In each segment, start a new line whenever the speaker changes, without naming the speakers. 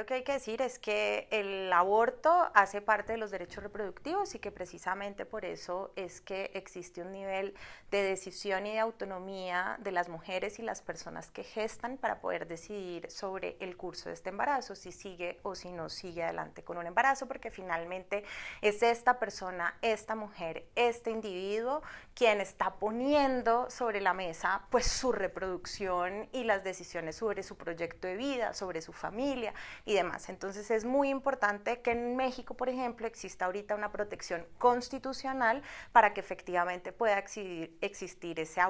primero que hay que decir es que el aborto hace parte de los derechos reproductivos y que precisamente por eso es que existe un nivel de decisión y de autonomía de las mujeres y las personas que gestan para poder decidir sobre el curso de este embarazo, si sigue o si no sigue adelante con un embarazo, porque finalmente es esta persona, esta mujer, este individuo quien está poniendo sobre la mesa pues su reproducción y las decisiones sobre su proyecto de vida, sobre su familia y demás. Entonces es muy importante que en México, por ejemplo, exista ahorita una protección constitucional para que efectivamente pueda existir ese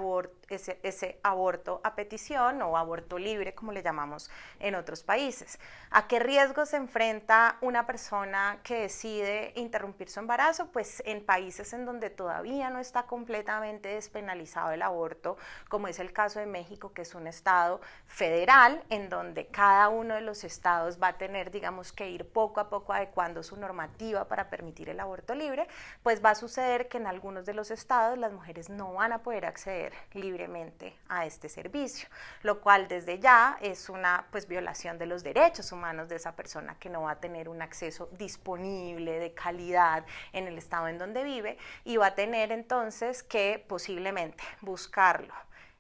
aborto a petición o aborto libre, como le llamamos en otros países. ¿A qué riesgo se enfrenta una persona que decide interrumpir su embarazo? Pues en países en donde todavía no está completamente despenalizado el aborto, como es el caso de México, que es un estado federal, en donde cada uno de los estados va a tener, digamos, que ir poco a poco adecuando su normativa para permitir el aborto libre, pues va a suceder que en algunos de los estados las mujeres no van a poder acceder libremente a este servicio, lo cual desde ya es una pues violación de los derechos humanos de esa persona que no va a tener un acceso disponible de calidad en el estado en donde vive y va a tener entonces que posiblemente buscarlo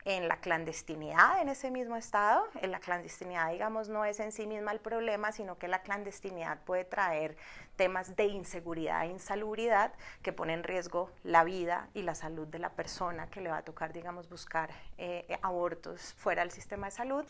en la clandestinidad en ese mismo estado. En la clandestinidad, digamos, no es en sí misma el problema, sino que la clandestinidad puede traer temas de inseguridad e insalubridad que ponen en riesgo la vida y la salud de la persona que le va a tocar, digamos, buscar abortos fuera del sistema de salud.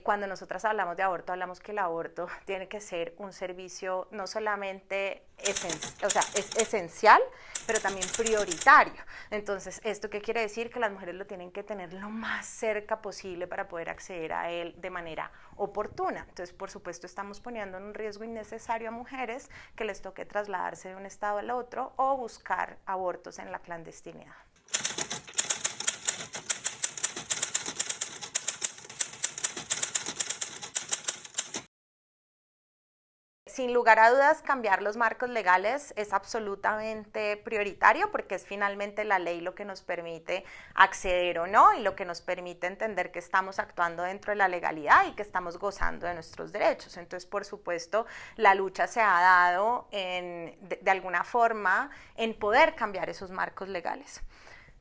Cuando nosotras hablamos de aborto, hablamos que el aborto tiene que ser un servicio no solamente es esencial, pero también prioritario. Entonces, ¿esto qué quiere decir? Que las mujeres lo tienen que tener lo más cerca posible para poder acceder a él de manera oportuna. Entonces, por supuesto, estamos poniendo en un riesgo innecesario a mujeres que les toque trasladarse de un estado al otro o buscar abortos en la clandestinidad. Sin lugar a dudas, cambiar los marcos legales es absolutamente prioritario porque es finalmente la ley lo que nos permite acceder o no y lo que nos permite entender que estamos actuando dentro de la legalidad y que estamos gozando de nuestros derechos. Entonces, por supuesto, la lucha se ha dado de alguna forma en poder cambiar esos marcos legales.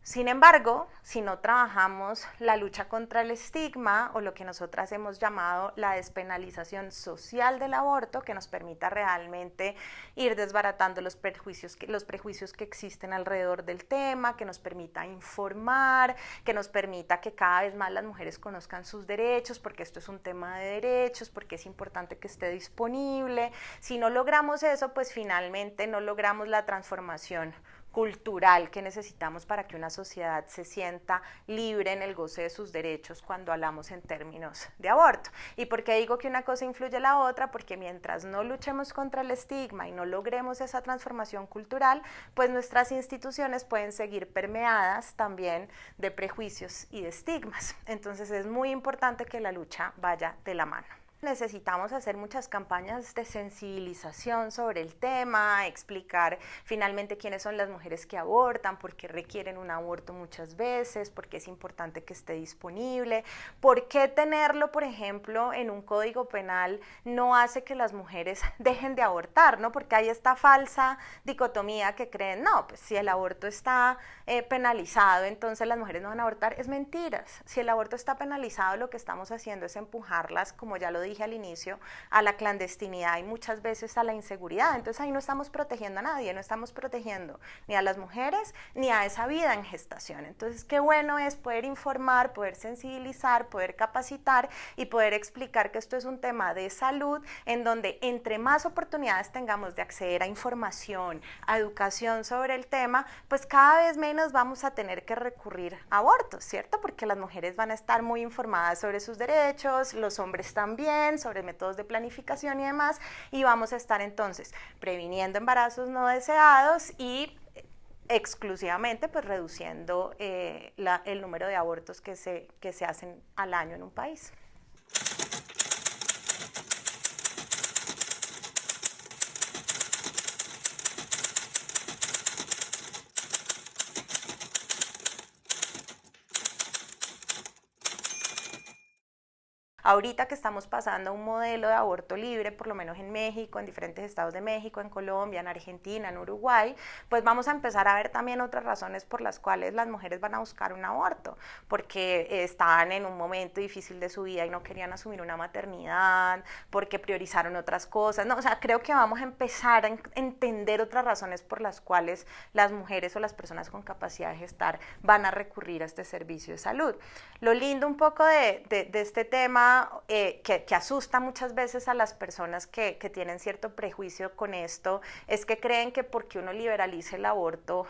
Sin embargo, si no trabajamos la lucha contra el estigma o lo que nosotras hemos llamado la despenalización social del aborto, que nos permita realmente ir desbaratando los prejuicios que existen alrededor del tema, que nos permita informar, que nos permita que cada vez más las mujeres conozcan sus derechos, porque esto es un tema de derechos, porque es importante que esté disponible. Si no logramos eso, pues finalmente no logramos la transformación cultural que necesitamos para que una sociedad se sienta libre en el goce de sus derechos cuando hablamos en términos de aborto. ¿Y por qué digo que una cosa influye en la otra? Porque mientras no luchemos contra el estigma y no logremos esa transformación cultural, pues nuestras instituciones pueden seguir permeadas también de prejuicios y de estigmas. Entonces es muy importante que la lucha vaya de la mano. Necesitamos hacer muchas campañas de sensibilización sobre el tema, explicar finalmente quiénes son las mujeres que abortan, por qué requieren un aborto muchas veces, por qué es importante que esté disponible, por qué tenerlo, por ejemplo, en un código penal no hace que las mujeres dejen de abortar, ¿no? Porque hay esta falsa dicotomía que creen, no, pues si el aborto está penalizado, entonces las mujeres no van a abortar. Es mentiras. Si el aborto está penalizado, lo que estamos haciendo es empujarlas, como ya lo dije al inicio, a la clandestinidad y muchas veces a la inseguridad. Entonces ahí no estamos protegiendo a nadie, no estamos protegiendo ni a las mujeres ni a esa vida en gestación. Entonces qué bueno es poder informar, poder sensibilizar, poder capacitar y poder explicar que esto es un tema de salud en donde entre más oportunidades tengamos de acceder a información, a educación sobre el tema, pues cada vez menos vamos a tener que recurrir a abortos, ¿cierto? Porque las mujeres van a estar muy informadas sobre sus derechos, los hombres también, sobre métodos de planificación y demás, y vamos a estar entonces previniendo embarazos no deseados y exclusivamente pues reduciendo el número de abortos que se hacen al año en un país. Ahorita que estamos pasando a un modelo de aborto libre, por lo menos en México, en diferentes estados de México, en Colombia, en Argentina, en Uruguay, pues vamos a empezar a ver también otras razones por las cuales las mujeres van a buscar un aborto, porque estaban en un momento difícil de su vida y no querían asumir una maternidad, porque priorizaron otras cosas, ¿no? O sea, creo que vamos a empezar a entender otras razones por las cuales las mujeres o las personas con capacidad de gestar van a recurrir a este servicio de salud. Lo lindo un poco de este tema que asusta muchas veces a las personas que tienen cierto prejuicio con esto es que creen que porque uno liberalice el aborto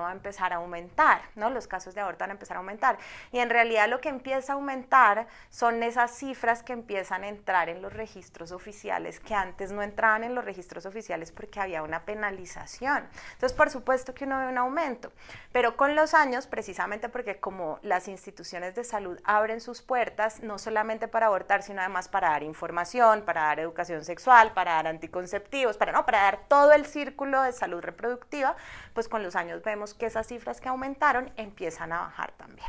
va a empezar a aumentar, ¿no? Los casos de aborto van a empezar a aumentar. Y en realidad lo que empieza a aumentar son esas cifras que empiezan a entrar en los registros oficiales, que antes no entraban en los registros oficiales porque había una penalización. Entonces, por supuesto que uno ve un aumento, pero con los años, precisamente porque como las instituciones de salud abren sus puertas, no solamente para abortar, sino además para dar información, para dar educación sexual, para dar anticonceptivos, para dar todo el círculo de salud reproductiva, pues con los años vemos que esas cifras que aumentaron empiezan a bajar también.